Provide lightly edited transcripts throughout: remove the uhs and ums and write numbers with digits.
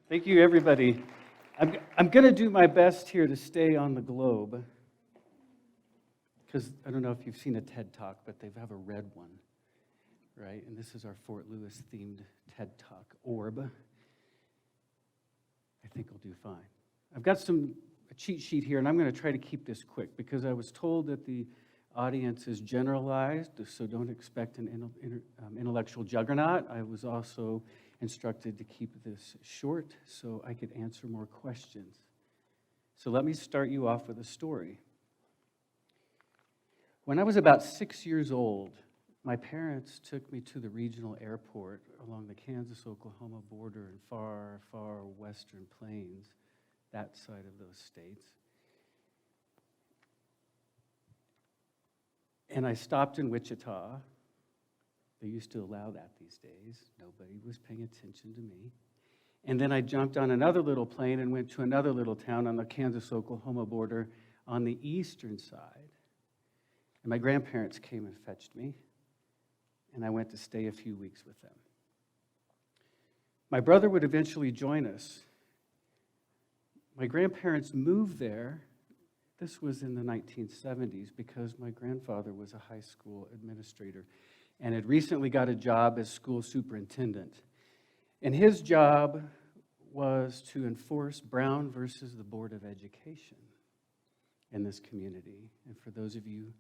Thank you, everybody. I'm going to do my best here to stay on the globe, because I don't know if you've seen a TED Talk, but they have a red one, right? And this is our Fort Lewis-themed TED Talk, Orb. I think I'll do fine. I've got a cheat sheet here, and I'm going to try to keep this quick, because I was told that the audience is generalized, so don't expect an intellectual juggernaut. I was also instructed to keep this short so I could answer more questions. So let me start you off with a story. When I was about 6 years old, my parents took me to the regional airport along the Kansas-Oklahoma border in far, far western plains, that side of those states. And I stopped in Wichita. They used to allow that these days. Nobody was paying attention to me. And then I jumped on another little plane and went to another little town on the Kansas-Oklahoma border on the eastern side. And my grandparents came and fetched me, and I went to stay a few weeks with them. My brother would eventually join us. My grandparents moved there. This was in the 1970s because my grandfather was a high school administrator and had recently got a job as school superintendent. And his job was to enforce Brown versus the Board of Education in this community. And for those of you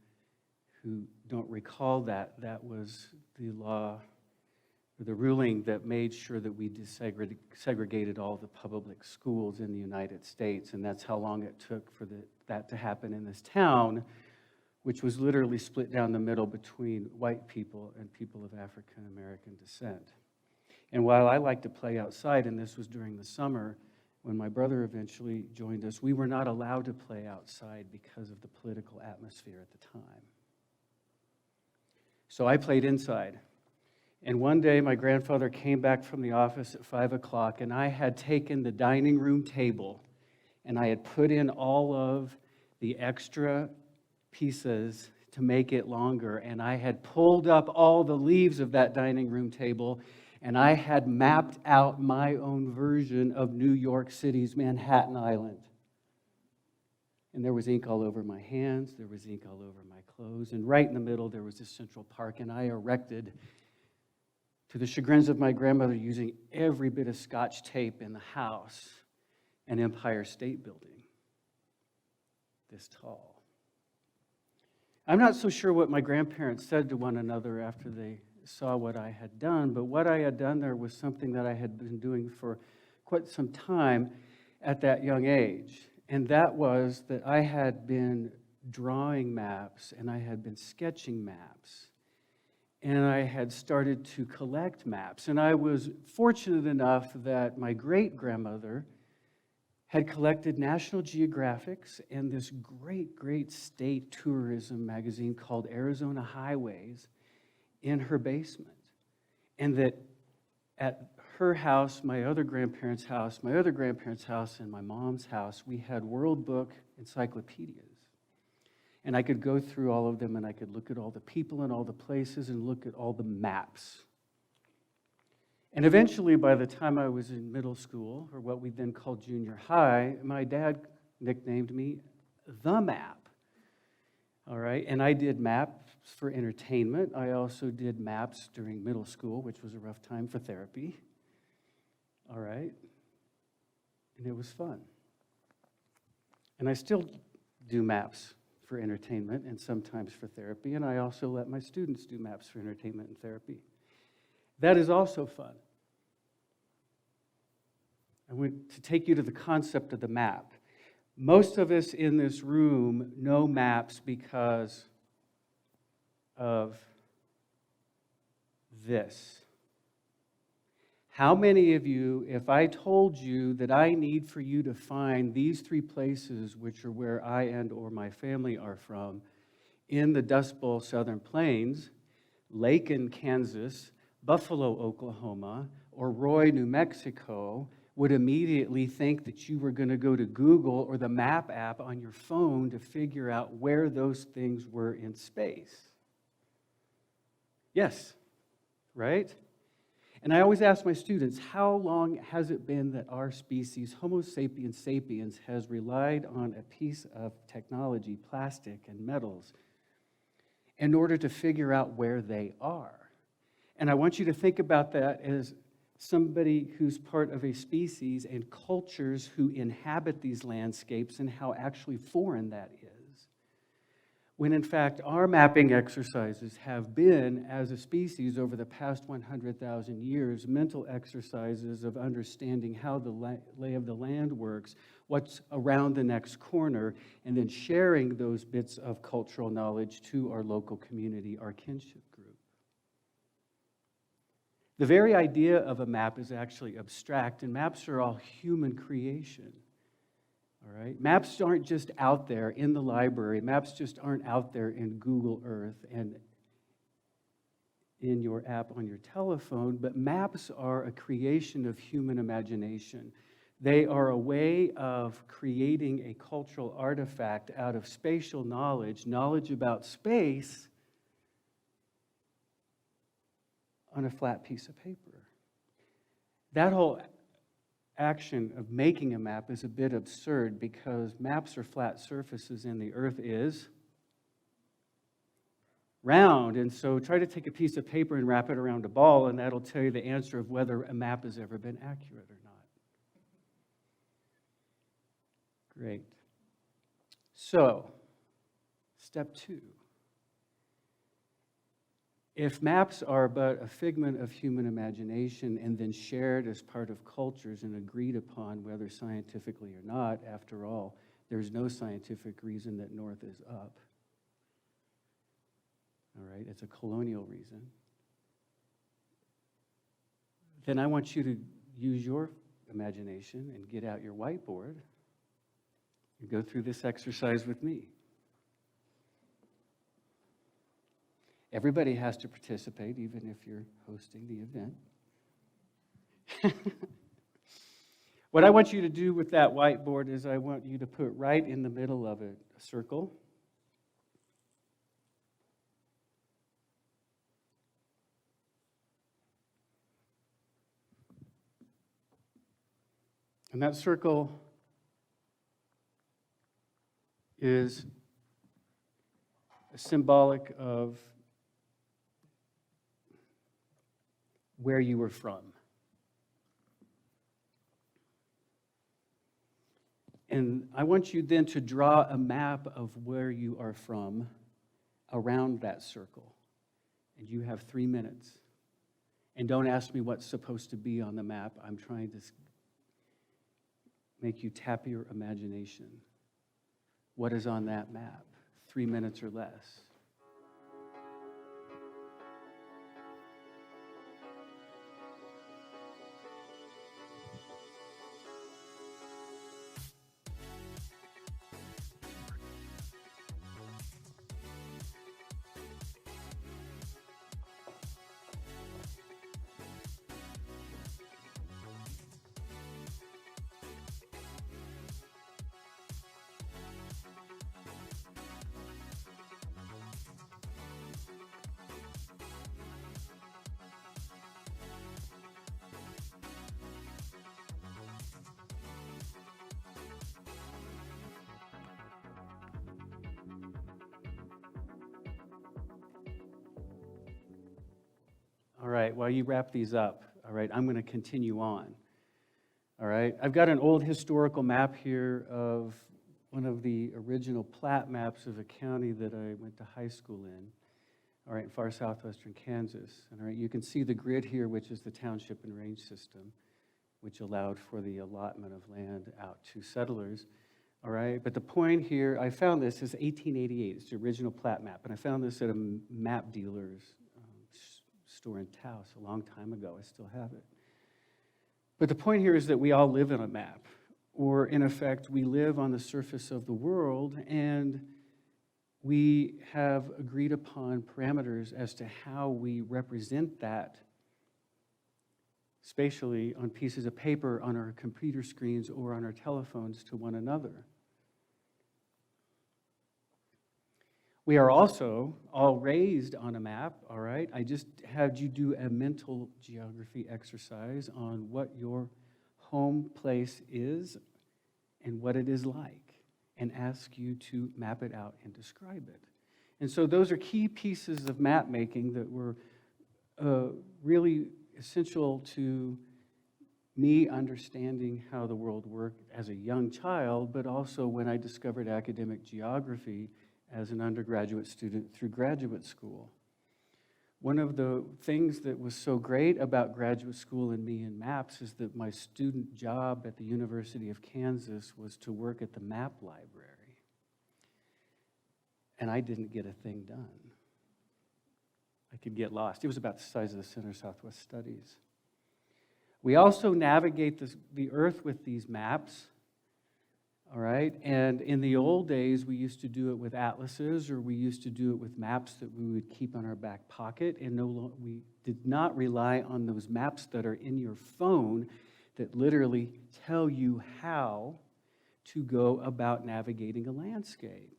who don't recall that, that was the law, or the ruling that made sure that we segregated all the public schools in the United States. And that's how long it took for that to happen in this town, which was literally split down the middle between white people and people of African American descent. And while I liked to play outside, and this was during the summer, when my brother eventually joined us, we were not allowed to play outside because of the political atmosphere at the time. So I played inside. And one day my grandfather came back from the office at 5 o'clock, and I had taken the dining room table and I had put in all of the extra pieces to make it longer, and I had pulled up all the leaves of that dining room table, and I had mapped out my own version of New York City's Manhattan Island. And there was ink all over my hands, there was ink all over my clothes, and right in the middle there was this Central Park, and I erected, to the chagrins of my grandmother, using every bit of Scotch tape in the house, an Empire State Building, this tall. I'm not so sure what my grandparents said to one another after they saw what I had done, but what I had done there was something that I had been doing for quite some time at that young age, and that was that I had been drawing maps and I had been sketching maps. And I had started to collect maps. And I was fortunate enough that my great-grandmother had collected National Geographics and this great, great state tourism magazine called Arizona Highways in her basement. And that at her house, my other grandparents' house, and my mom's house, we had World Book encyclopedias. And I could go through all of them, and I could look at all the people and all the places and look at all the maps. And eventually, by the time I was in middle school, or what we then called junior high, my dad nicknamed me The Map. All right, and I did maps for entertainment. I also did maps during middle school, which was a rough time for therapy. All right, and it was fun. And I still do maps for entertainment and sometimes for therapy, and I also let my students do maps for entertainment and therapy. That is also fun. I want to take you to the concept of the map. Most of us in this room know maps because of this. How many of you, if I told you that I need for you to find these 3 places, which are where I and or my family are from, in the Dust Bowl Southern Plains, Lakin, Kansas, Buffalo, Oklahoma, or Roy, New Mexico, would immediately think that you were going to go to Google or the map app on your phone to figure out where those things were in space? Yes, right? And I always ask my students, how long has it been that our species, Homo sapiens sapiens, has relied on a piece of technology, plastic and metals, in order to figure out where they are? And I want you to think about that as somebody who's part of a species and cultures who inhabit these landscapes and how actually foreign that is. When in fact our mapping exercises have been, as a species over the past 100,000 years, mental exercises of understanding how the lay of the land works, what's around the next corner, and then sharing those bits of cultural knowledge to our local community, our kinship group. The very idea of a map is actually abstract, and maps are all human creation. All right? Maps aren't just out there in the library. Maps just aren't out there in Google Earth and in your app on your telephone, but maps are a creation of human imagination. They are a way of creating a cultural artifact out of spatial knowledge, knowledge about space, on a flat piece of paper. That whole action of making a map is a bit absurd because maps are flat surfaces and the earth is round. And so try to take a piece of paper and wrap it around a ball, and that'll tell you the answer of whether a map has ever been accurate or not. Great. So, step 2. If maps are but a figment of human imagination and then shared as part of cultures and agreed upon whether scientifically or not, after all, there's no scientific reason that north is up. All right, it's a colonial reason. Then I want you to use your imagination and get out your whiteboard and go through this exercise with me. Everybody has to participate, even if you're hosting the event. What I want you to do with that whiteboard is I want you to put right in the middle of it a circle. And that circle is symbolic of where you were from. And I want you then to draw a map of where you are from around that circle. And you have 3 minutes. And don't ask me what's supposed to be on the map. I'm trying to make you tap your imagination. What is on that map? 3 minutes or less. All right, while you wrap these up, all right, I'm going to continue on. All right, I've got an old historical map here of one of the original plat maps of a county that I went to high school in, all right, in far southwestern Kansas. All right, you can see the grid here, which is the township and range system, which allowed for the allotment of land out to settlers. All right, but the point here, I found this is 1888. It's the original plat map, and I found this at a map dealer's store in Taos a long time ago. I still have it. But the point here is that we all live in a map, or in effect, we live on the surface of the world, and we have agreed upon parameters as to how we represent that spatially on pieces of paper, on our computer screens, or on our telephones to one another. We are also all raised on a map, all right? I just had you do a mental geography exercise on what your home place is and what it is like, and ask you to map it out and describe it. And so those are key pieces of map making that were really essential to me understanding how the world worked as a young child, but also when I discovered academic geography as an undergraduate student through graduate school. One of the things that was so great about graduate school and me in maps is that my student job at the University of Kansas was to work at the map library. And I didn't get a thing done. I could get lost. It was about the size of the Center Southwest Studies. We also navigate the earth with these maps, all right? And in the old days, we used to do it with atlases, or we used to do it with maps that we would keep in our back pocket, and we did not rely on those maps that are in your phone that literally tell you how to go about navigating a landscape.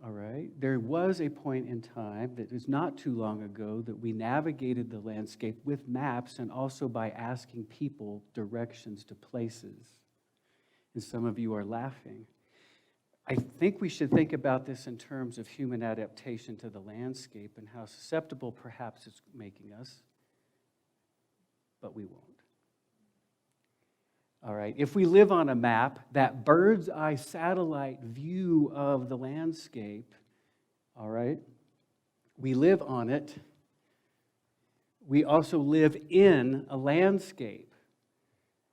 All right, there was a point in time that is not too long ago that we navigated the landscape with maps and also by asking people directions to places. And some of you are laughing. I think we should think about this in terms of human adaptation to the landscape and how susceptible perhaps it's making us, but we won't. All right, if we live on a map, that bird's eye satellite view of the landscape, all right, we live on it. We also live in a landscape.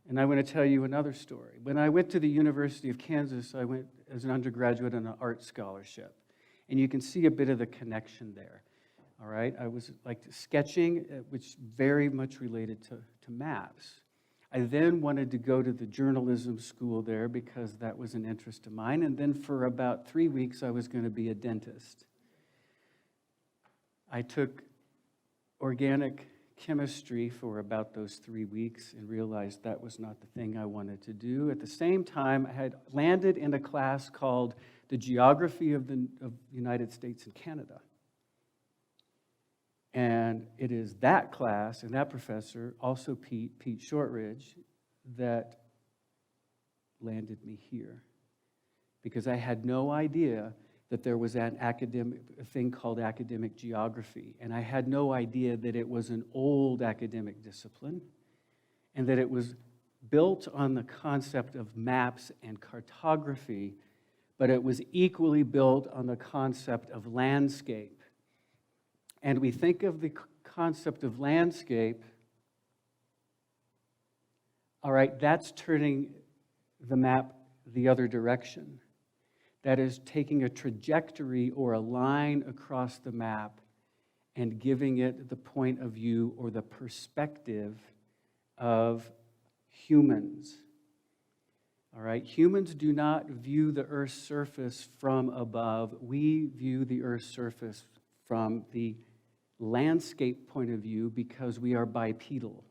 And I want to tell you another story. When I went to the University of Kansas, I went as an undergraduate on an art scholarship. And you can see a bit of the connection there. All right, I was like sketching, which very much related to maps. I then wanted to go to the journalism school there because that was an interest of mine. And then for about 3 weeks, I was going to be a dentist. I took organic chemistry for about those 3 weeks and realized that was not the thing I wanted to do. At the same time, I had landed in a class called the Geography of the United States and Canada. And it is that class and that professor, also Pete Shortridge, that landed me here. Because I had no idea that there was a thing called academic geography. And I had no idea that it was an old academic discipline and that it was built on the concept of maps and cartography, but it was equally built on the concept of landscape. And we think of the concept of landscape, all right, that's turning the map the other direction. That is taking a trajectory or a line across the map and giving it the point of view or the perspective of humans. All right, humans do not view the Earth's surface from above. We view the Earth's surface from the landscape point of view because we are bipedal.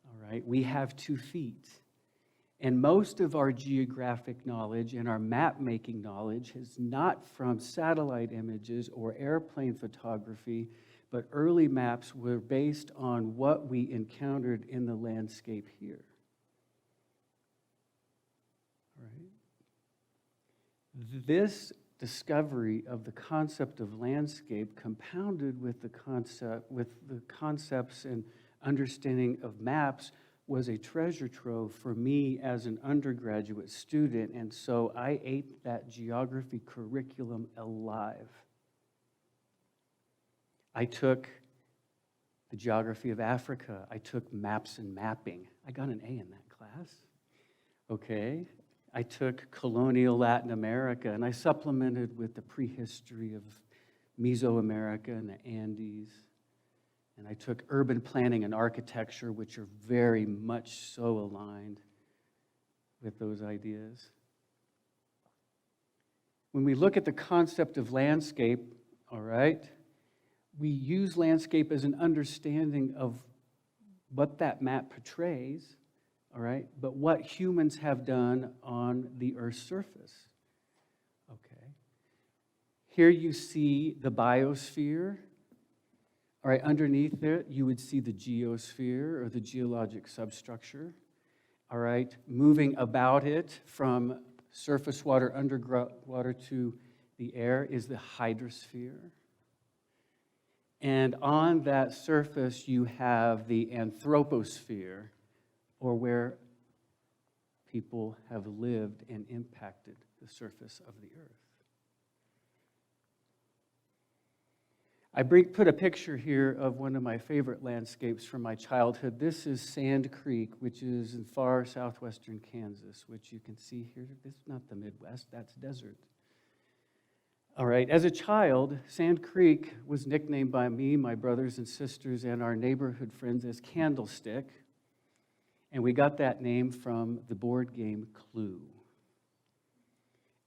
All right, we have 2 feet. And most of our geographic knowledge and our map-making knowledge is not from satellite images or airplane photography, but early maps were based on what we encountered in the landscape here. All right. This discovery of the concept of landscape compounded with the concepts and understanding of maps was a treasure trove for me as an undergraduate student, and so I ate that geography curriculum alive. I took the geography of Africa. I took maps and mapping. I got an A in that class. Okay. I took colonial Latin America, and I supplemented with the prehistory of Mesoamerica and the Andes. And I took urban planning and architecture, which are very much so aligned with those ideas. When we look at the concept of landscape, all right, we use landscape as an understanding of what that map portrays, all right, but what humans have done on the Earth's surface. Okay. Here you see the biosphere. All right, underneath it, you would see the geosphere or the geologic substructure. All right, moving about it from surface water, underwater to the air is the hydrosphere. And on that surface, you have the anthroposphere, or where people have lived and impacted the surface of the earth. I put a picture here of one of my favorite landscapes from my childhood. This is Sand Creek, which is in far southwestern Kansas, which you can see here. This is not the Midwest, that's desert. All right, as a child, Sand Creek was nicknamed by me, my brothers and sisters, and our neighborhood friends as Candlestick. And we got that name from the board game Clue.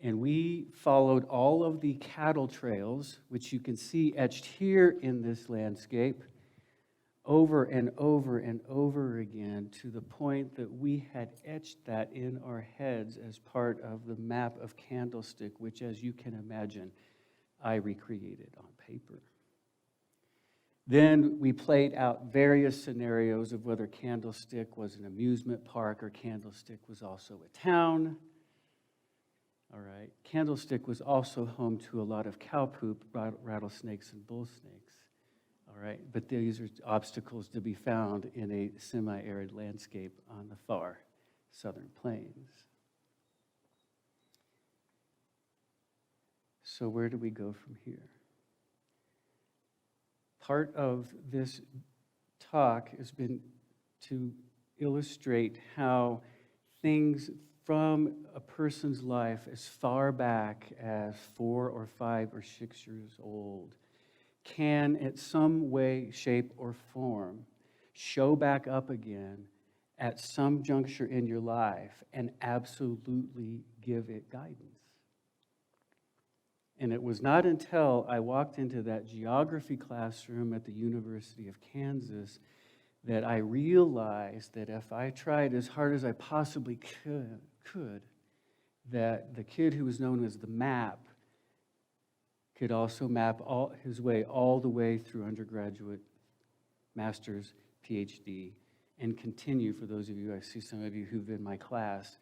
And we followed all of the cattle trails, which you can see etched here in this landscape, over and over and over again, to the point that we had etched that in our heads as part of the map of Candlestick, which, as you can imagine, I recreated on paper. Then we played out various scenarios of whether Candlestick was an amusement park or Candlestick was also a town. All right. Candlestick was also home to a lot of cow poop, rattlesnakes, and bull snakes. All right. But these are obstacles to be found in a semi-arid landscape on the far southern plains. So where do we go from here? Part of this talk has been to illustrate how things from a person's life as far back as 4 or 5 or 6 years old can, in some way, shape, or form, show back up again at some juncture in your life and absolutely give it guidance. And it was not until I walked into that geography classroom at the University of Kansas that I realized that if I tried as hard as I possibly could, that the kid who was known as the map could also map his way all the way through undergraduate, master's, PhD, and continue. For those of you, I see some of you who've been in my class,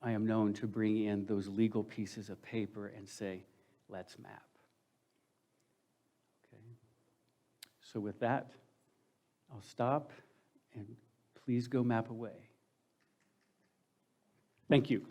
I am known to bring in those legal pieces of paper and say, let's map. Okay. So with that, I'll stop, and please go map away. Thank you.